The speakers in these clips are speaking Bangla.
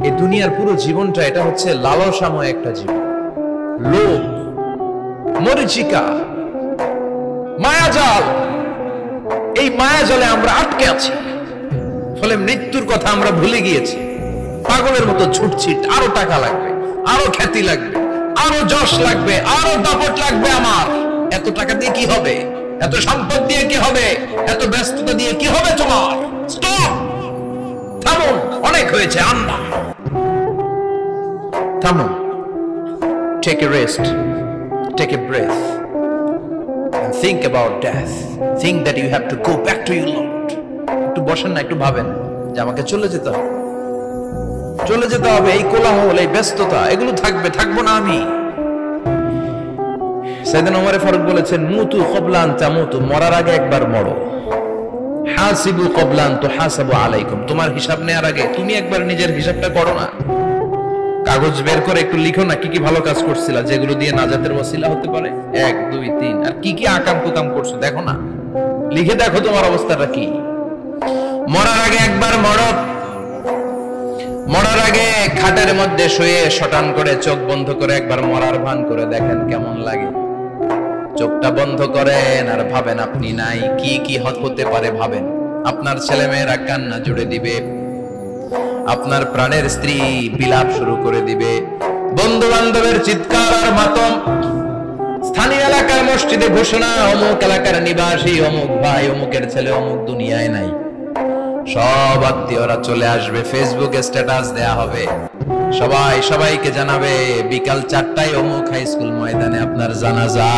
এই দুনিয়ার পুরো জীবনটা এটা হচ্ছে লালসাময় একটা জীবন, লোভ, মরিচিকা, মায়াজাল। এই মায়াজালে আমরা আটকে আছি, ফলে মৃত্যুর কথা আমরা ভুলে গিয়েছি। পাগলের মতো ছুটছি, আরো টাকা লাগবে, আরো খ্যাতি লাগবে, আরো যশ লাগবে, আরো দাপট লাগবে। আমার এত টাকা দিয়ে কি হবে? এত সম্পদ দিয়ে কি হবে? এত ব্যস্ততা দিয়ে কি হবে? তোমার স্টপ, থামুন, অনেক হয়েছে, আন্না থামুন। Take a rest, take a breath and think about death. Think that you have to go back to your Lord. একটু বসেন না, একটু ভাবেন যে আমাকে চলে যেতে হবে, চলে যেতে হবে। এই কোলাহল, এই ব্যস্ততা, এগুলো থাকবে, থাকবো না আমি। সাইয়েদনা ওমর ফারুক বলেছেন, মুতু ক্বাবলা আন তামুতু, মরার আগে একবার মরো। হাসিবু ক্বাবলা আন তুহাসাবু আলাইকুম, তোমার হিসাব নেওয়ার আগে তুমি একবার নিজের হিসাবটা করো না। কাগজ বের করে একটু লিখো না কি কি ভালো কাজ করছিলা, যেগুলো দিয়ে নাজাতের ওসিলা হতে পারে। 1 2 3, আর কি কি আকাম কুকাম করছো দেখো না, লিখে দেখো তোমার অবস্থাটা কি। মরার আগে একবার মরো। মরার আগে খাটের মধ্যে শুয়ে শটান করে চোখ বন্ধ করে একবার মরার ভান করে দেখেন কেমন লাগে। চোখটা বন্ধ করেন আর ভাবেন আপনি নাই, কি কি হতে পারে ভাবেন। আপনার ছেলেমেয়েরা কান্না জুড়ে দিবে, আপনার প্রাণের স্ত্রী বিলাপ শুরু করে দিবে, বন্ধু বান্ধবের চিৎকার আর মাতম, স্থানীয় এলাকার মসজিদে ঘোষণা, অমুক এলাকার নিবাসী অমুক ভাই অমুকের ছেলে অমুক দুনিয়ায় নাই। সব আত্মীয়রা চলে আসবে, ফেসবুকে স্ট্যাটাস দেয়া হবে, সবাই সবাইকে জানাবে বিকাল 4টায় অমুক হাই স্কুল ময়দানে আপনার জানাজা।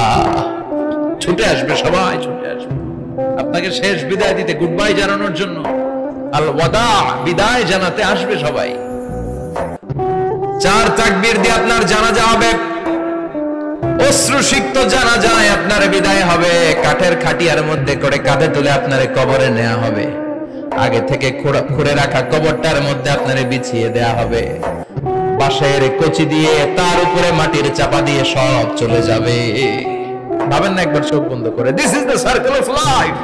ছুটে আসবে, সবাই ছুটে আসবে আপনাকে শেষ বিদায় দিতে, গুড বাই জানানোর জন্য, আল ওয়াদা, বিদায় জানাতে আসবে সবাই। 4 তাকবীর দিয়ে আপনার জানাজা হবে, অশ্রুসিক্ত জানাজায় আপনার বিদায় হবে। কাঠের খাটিয়ার মধ্যে করে কাঁধে তুলে আপনার কবরে নেওয়া হবে। আগে থেকে খুঁড়ে রাখা কবরটার মধ্যে আপনারে বিছিয়ে দেয়া হবে। বাঁশের কচি দিয়ে তার উপরে মাটির চাপা দিয়ে সব চলে যাবে। ভাবেন না একবার চোখ বন্ধ করে, this is the circle of life,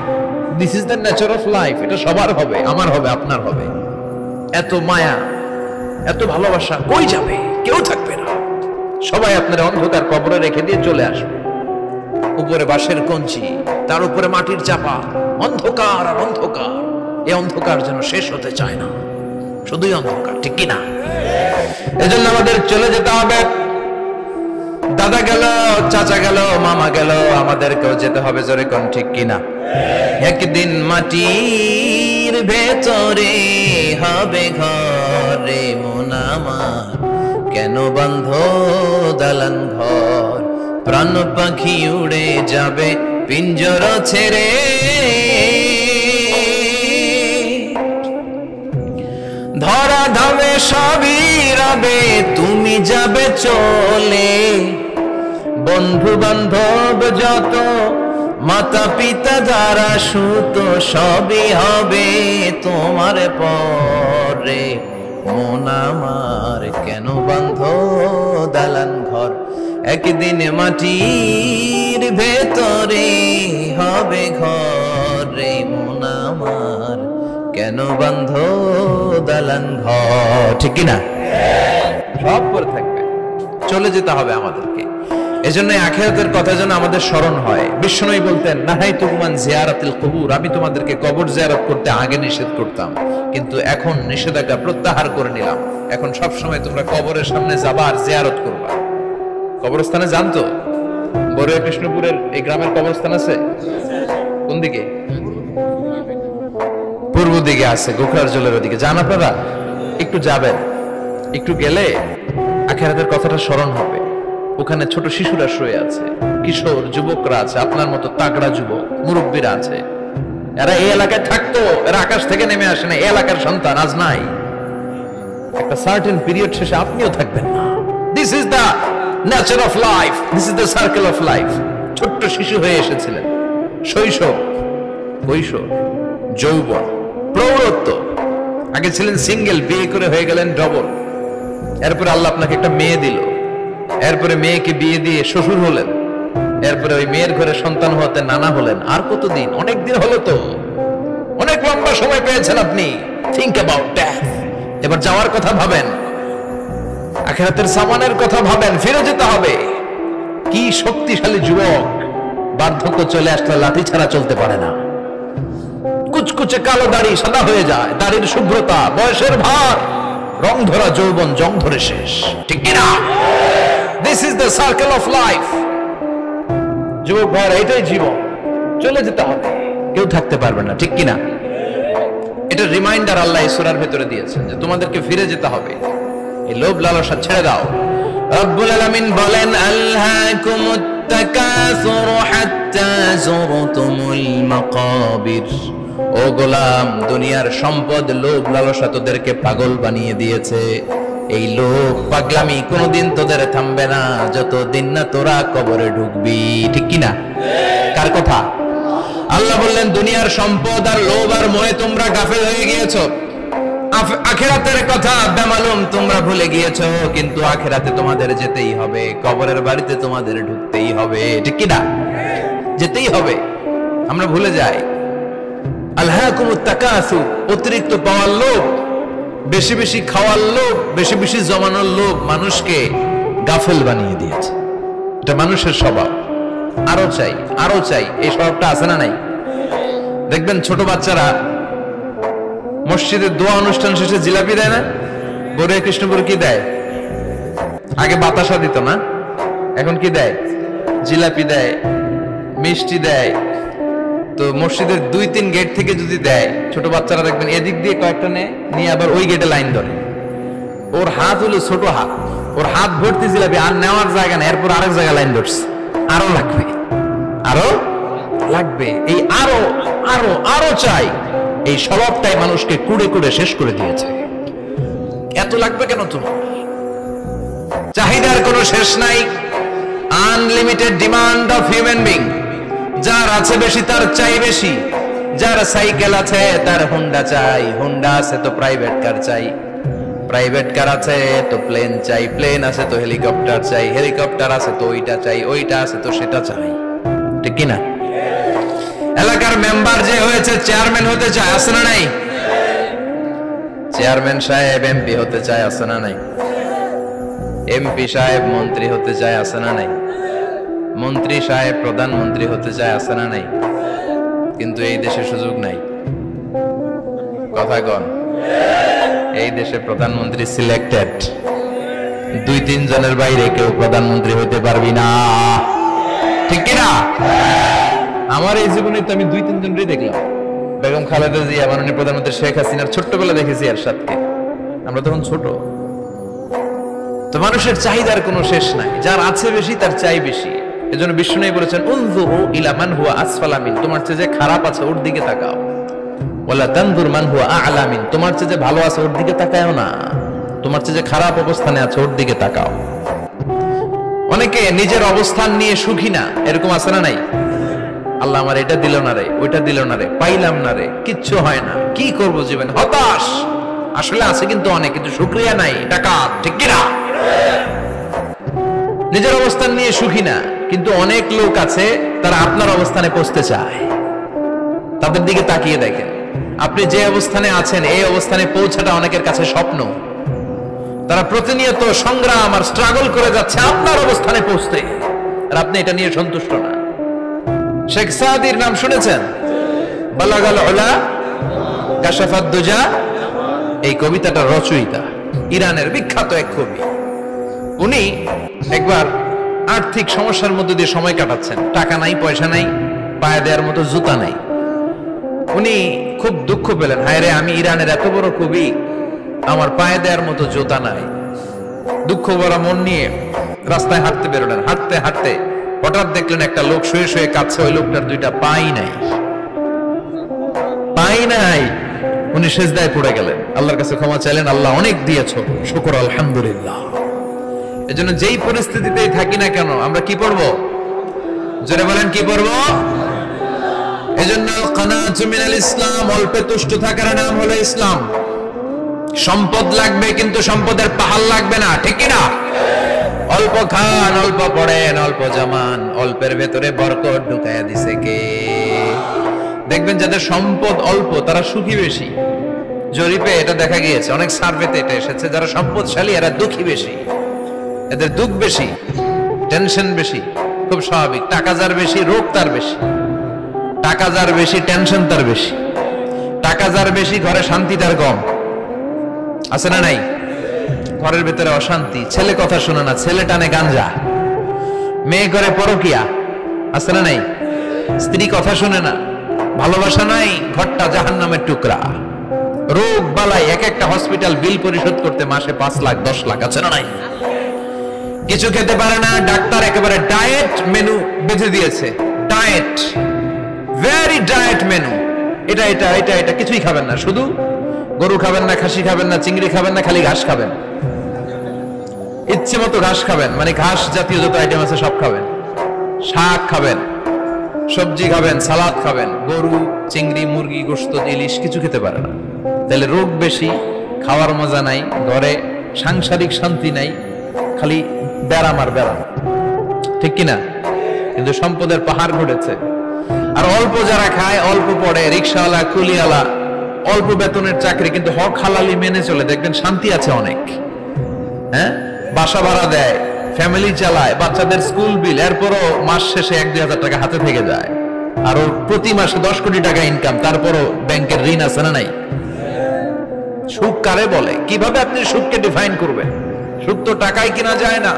this is the nature of life. এটা সবার হবে, আমার হবে, আপনার হবে। এত মায়া, এত ভালোবাসা কই যাবে? কেউ থাকবে না, সবাই আপনার অন্ধকার কবরে রেখে দিয়ে চলে আসবে। উপরে বাঁশের কঞ্চি, তার উপরে মাটির চাপা, অন্ধকার আর অন্ধকার। এই অন্ধকার যেন শেষ হতে চায় না, শুধুই অন্ধকার, ঠিক কিনা? এজন্য আমাদের চলে যেতে হবে। দাদা গেল, চাচা গেল, মামা গেল, আমাদেরকেও যেতে হবে, জোরে কোন ঠিক কিনা? একদিন মাটির ভেতরে হবে ঘরে মন আমার, কেন বন্ধ দালান ঘর, প্রাণ পাখি উড়ে যাবে পিঞ্জর ছেড়ে। ধরা ধামে সবই রবে, তুমি যাবে চলে। বন্ধু বান্ধব যত, মাতা পিতা যারা সুত, সবই হবে তোমার পরে। মন আমার কেন বন্ধ দালান ঘর, একদিন মাটির ভেতরে হবে ঘরে। মন আমার কেন বন্ধ দালান ঘর, ঠিক কিনা? সব করে থাকবে, চলে যেতে হবে আমাদেরকে। এজন্য আখিরাতের কথা যেন আমাদের স্মরণ হয়। বিশ্বনবী বলতেন, নাহাইতুকুম আন জিয়ারাতিল কুবুর, আমি তোমাদেরকে কবর জিয়ারত করতে আগে নিষেধ করতাম, কিন্তু এখন নিষেধাজ্ঞা প্রত্যাহার করে নিলাম। এখন সব সময় তোমরা কবরের সামনে যাবা আর জিয়ারত করবা। কবরস্থানে জানতো বড়ুয়া কৃষ্ণপুরের এই গ্রামের কবরস্থান আছে কোন দিকে? পূর্ব দিকে আছে, গোখরার জলের ওদিকে। যান আপনারা, একটু যাবেন, একটু গেলে আখিরাতের কথাটা স্মরণ হবে। ওখানে ছোট শিশুরা শুয়ে আছে, কিশোর যুবকরা আছে, আপনার মতো তাগড়া যুবক মুরব্বীরা আছে। এরা এই এলাকায় থাকতো, এরা আকাশ থেকে নেমে আসে না, এই এলাকার সন্তান আজ নাই। একটা সার্টেন পিরিয়ড শেষে আপনিও থাকবেন না। This is the nature of life, this is the circle of life. ছোট্ট শিশু হয়ে এসেছিলেন, শৈশব, কৈশোর, যৌবন, প্রৌঢ়ত্ব। আগে ছিলেন সিঙ্গেল, বিয়ে করে হয়ে গেলেন ডবল। এরপরে আল্লাহ আপনাকে একটা মেয়ে দিল, এরপরে মেয়েকে বিয়ে দিয়ে শ্বশুর হলেন, এরপরে ওই মেয়ের ঘরে সন্তান হতে নানা হলেন। আর কতদিন? অনেক দিন হলো তো, অনেক লম্বা সময় পেয়েছেন আপনি। থিংক অ্যাবাউট ডেথ, এবার যাওয়ার কথা ভাবেন, আখিরাতের সামানের কথা ভাবেন, ফিরে যেতে হবে। কি শক্তিশালী যুবক, বার্ধক্য চলে আসলে লাঠি ছাড়া চলতে পারে না। কুচকুচে কালো দাড়ি সাদা হয়ে যায়, দাড়ির শুভ্রতা, বয়সের ভার, রং ধরা যৌবন জং ধরে শেষ, ঠিক কিনা? This is the circle of life. যুবক ভাইরা, এটাই জীবন, চলে যেতে হবে, কেউ থাকতে পারবে না, ঠিক কিনা? এটা রিমাইন্ডার আল্লাহ এই সূরার ভেতরে দিয়েছেন যে তোমাদেরকে ফিরে যেতে হবে, এই লোভ লালসা ছেড়ে দাও। রব্বুল আলামিন বলেন, আলহাকুমুত তাকাসুর হাত্তা যুরতুমুল মাকাবির। ও গোলাম, দুনিয়ার সম্পদ, লোভ লালসা তোদেরকে পাগল বানিয়ে দিয়েছে। এই লোভ পাগলামি কোনোদিন তোদের থামবে না যতদিন না তোরা কবরে ঢুকবি, ঠিক কিনা? কার কথা? আল্লাহ বললেন, দুনিয়ার সম্পদ আর লোভ আর মোহে তোমরা গাফেল হয়ে গিয়েছো। আখিরাতের কথা বেমালুম তোমরা ভুলে গিয়েছো, কিন্তু আখিরাতে তোমাদের যেতেই হবে, কবরের বাড়িতে তোমাদের ঢুকতেই হবে, ঠিক কিনা? যেতেই হবে, আমরা ভুলে যাই। আলহাকুমুত তাকাসুর, অতিরিক্ত পাওয়ার লোভ, বেশি বেশি খাওয়ার লোভ, বেশি বেশি জমানোর লোভ মানুষকে গাফেল বানিয়ে দিয়েছে। এটা মানুষের স্বভাব, আরো চাই আরো চাই, এই স্বভাবটা আছে না নাই? দেখবেন ছোট বাচ্চারা মসজিদের দোয়া অনুষ্ঠান শেষে জিলাপি দেয় না? বড় কৃষ্ণপুর কি দেয়? আগে বাতাসা দিত না, এখন কি দেয়? জিলাপি দেয়, মিষ্টি দেয়। তো মসজিদের 2-3 গেট থেকে যদি দেয়, ছোট বাচ্চারা দেখবেন এদিক দিয়ে কয়েকটা নিয়ে আবার ওই গেটে লাইন ধরে। ওর হাত হলো ছোট হাত, ওর হাত ভর্তি জিলাপি, আর নেওয়ার জায়গা না, এরপর আরেক জায়গায় লাইন ধরছে, আরো লাগবে আরো লাগবে, এই আরো আরো আরো চাই, এই স্বভাবটাই মানুষকে কুড়ে কুড়ে শেষ করে দিয়েছে। এত লাগবে কেন তোমার? চাহিদার কোনো শেষ নাই, unlimited demand of human being. যার আছে বেশি তার চাই বেশি, যার সাইকেল আছে তার হুন্ডা চাই, হুন্ডা আছে তো প্রাইভেট কার চাই, প্রাইভেট কার আছে তো প্লেন চাই, প্লেন আছে তো হেলিকপ্টার চাই, হেলিকপ্টার আছে তো ওইটা চাই, ওইটা আছে তো সেটা চাই, ঠিক কিনা? এলাকার মেম্বার যে হয়েছে চেয়ারম্যান হতে চায়, আছে না নাই? চেয়ারম্যান সাহেব এমপি হতে চায়, আছে না নাই? এমপি সাহেব মন্ত্রী হতে চায়, আছে না নাই? মন্ত্রী সাহেব প্রধানমন্ত্রী হতে চায়, আছে না নাই? কিন্তু এই দেশে সুযোগ নাই, কথা কন। এই দেশে প্রধানমন্ত্রী সিলেক্টেড, 2-3 জনের বাইরে কেউ প্রধানমন্ত্রী হতে পারবি না, ঠিক কিনা? আমার এই জীবনে তো আমি 2-3 জনই দেখলাম। বেগম খালেদা জিয়া, মাননীয় প্রধানমন্ত্রী শেখ হাসিনার ছোট্টবেলা দেখেছি এর সাথে, আমরা তখন ছোট। তো মানুষের চাহিদার কোনো শেষ নাই, যার আছে বেশি তার চাই বেশি। এজন্য বিষ্ণু বলেছেন, উনজুরু ইলা মান হুয়া আসফালা মিন, তোমার চেয়ে যে খারাপ আছে ওর দিকে তাকাও। ওয়ালা তানজুর মান হুয়া আ'লা মিন, তোমার চেয়ে যে ভালো আছে ওর দিকে তাকাও না, তোমার চেয়ে যে খারাপ অবস্থানে আছে ওর দিকে তাকাও। অনেকে নিজের অবস্থান নিয়ে সুখী না, এরকম আছে না নাই? আল্লাহ আমার এটা দিল না রে, ওইটা দিল না রে, পাইলাম না রে, কিচ্ছু হয় না, কি করব জীবন, হতাশ। আসলে আছে কিন্তু অনেক, কিন্তু শুকরিয়া নাই, টাকা, ঠিক কিনা? নিজের অবস্থান নিয়ে সুখী না, কিন্তু অনেক লোক আছে তারা আপনার অবস্থানে পৌঁছতে চায়। তাদের দিকে তাকিয়ে দেখেন, আপনি যে অবস্থানে আছেন এই অবস্থানে পৌঁছাটা অনেকের কাছে স্বপ্ন। তারা প্রতিনিয়ত সংগ্রাম আর স্ট্রাগল করে যাচ্ছে আপনার অবস্থানে পৌঁছতে, আর আপনি এটা নিয়ে সন্তুষ্ট না। শেখ সাদির নাম শুনেছেন? বালাগাল উলা কাশাফাত দুজা, এই কবিতাটার রচয়িতা ইরানের বিখ্যাত এক কবি। উনি একবার আর্থিক সমস্যার মধ্যে দিয়ে সময় কাটাচ্ছেন, টাকা নাই, পয়সা নাই, পায়ে দেওয়ার মতো জুতা নাই। উনি খুব দুঃখ পেলেন, হায় রে, আমি ইরানের এত বড় কবি, আমার পায়ে দেওয়ার মতো জুতা নাই। দুঃখ ভরা মন নিয়ে রাস্তায় হাঁটতে বেরোলেন। হাঁটতে হাঁটতে হঠাৎ দেখলেন একটা লোক শুয়ে শুয়ে কাঁদছে, ওই লোকটার 2টা পাই নাই, পাই নাই। উনি সেজদায় পড়ে গেলেন, আল্লাহর কাছে ক্ষমা চাইলেন, আল্লাহ অনেক দিয়েছো, শুকর আলহামদুলিল্লাহ। এজন্য যেই পরিস্থিতিতেই থাকি না কেন আমরা কি পড়ব? জোরে বলেন, কি পড়ব? এজন্য কানাতু মিনাল ইসলাম, অল্পে তুষ্ট থাকার নাম হলো ইসলাম। সম্পদ লাগবে কিন্তু সম্পদের পাহাড় লাগবে না, ঠিক কি না? অল্প খান, অল্প পড়েন, অল্প জামান, অল্পের ভেতরে বরকত ঢুকাইয়া দিছে কে? দেখবেন যাদের সম্পদ অল্প তারা সুখী বেশি, জরিপে এটা দেখা গিয়েছে, অনেক সার্ভেতে এটা এসেছে, যারা সম্পদশালী এরা দুঃখী বেশি, এদের দুঃখ বেশি, টেনশন বেশি। খুব স্বাভাবিক, টাকা যার বেশি রোগ তার বেশি, টাকা যার বেশি টেনশন তার বেশি, টাকা যার বেশি ঘরে শান্তি তার কম। আছে না নাই? ঘরের ভেতরে অশান্তি, ছেলে কথা শোনে না, ছেলে টানে গাঞ্জা, মেয়ে করে পরকিয়া। আছে না নাই? স্ত্রী কথা শুনে না, ভালোবাসা নাই, ঘরটা জাহান্নামের টুকরা। রোগ বালাই, এক একটা হসপিটাল বিল পরিশোধ করতে মাসে 5 লাখ 10 লাখ। আছে না নাই? কিছু খেতে পারে না, ডাক্তার একেবারে ডায়েট মেনু বেঁধে দিয়েছে। ডায়েট, ভেরি ডায়েট মেনু, এটা এটা এটা এটা কিছুই খাবেন না, শুধু গরু খাবেন না, খাসি খাবেন না, চিংড়ি খাবেন না, খালি ঘাস খাবেন। ইচ্ছে মতো ঘাস খাবেন, মানে ঘাস জাতীয় যত আইটেম আছে সব খাবেন, শাক খাবেন, সবজি খাবেন, সালাদ খাবেন। গরু, চিংড়ি, মুরগি, গোশত, ইলিশ কিছু খেতে পারে না। তাহলে রোগ বেশি, খাওয়ার মজা নাই, ঘরে সাংসারিক শান্তি নাই, খালি ব্যারাম আর ব্যারাম। ঠিক কিনা? কিন্তু সম্পদের পাহাড় ঘটেছে। আর অল্প যারা খায়, অল্প পড়ে, রিক্সাওয়ালা, কুলিওয়ালা, অল্প বেতনের চাকরি, কিন্তু হক হালালি মেনে চলে, দেখবেন শান্তি আছে অনেক। হ্যাঁ, বাসা ভাড়া দেয়, ফ্যামিলি চালায়, বাচ্চাদের স্কুল বিল, এরপরও মাস শেষে 1-2 হাজার টাকা হাতে থেকে যায়। আর ওর প্রতি মাসে 10 কোটি টাকা ইনকাম, তারপরও ব্যাংকের ঋণ আছে না নাই? সুখ কারে বলে? কিভাবে আপনি সুখকে ডিফাইন করবেন? সুখ তো টাকায় কিনা যায় না,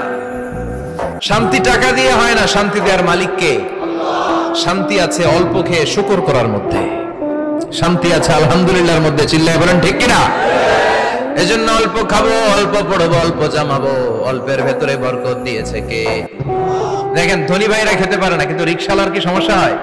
শান্তি টাকা দিয়ে হয় না, শান্তি দেওয়ার মালিক কে? শান্তি আছে অল্প খেয়ে শুকর করার মধ্যে, শান্তি আছে আলহামদুলিল্লাহর মধ্যে। চিল্লায় বলেন ঠিক কিনা? এজন্য অল্প খাবো, অল্প পড়বো, অল্প জামাবো, অল্পের ভেতরে বরকত দিয়েছে কে? দেখেন ধনী ভাইরা খেতে পারে না, কিন্তু রিকশাওয়ালার কি সমস্যা হয়?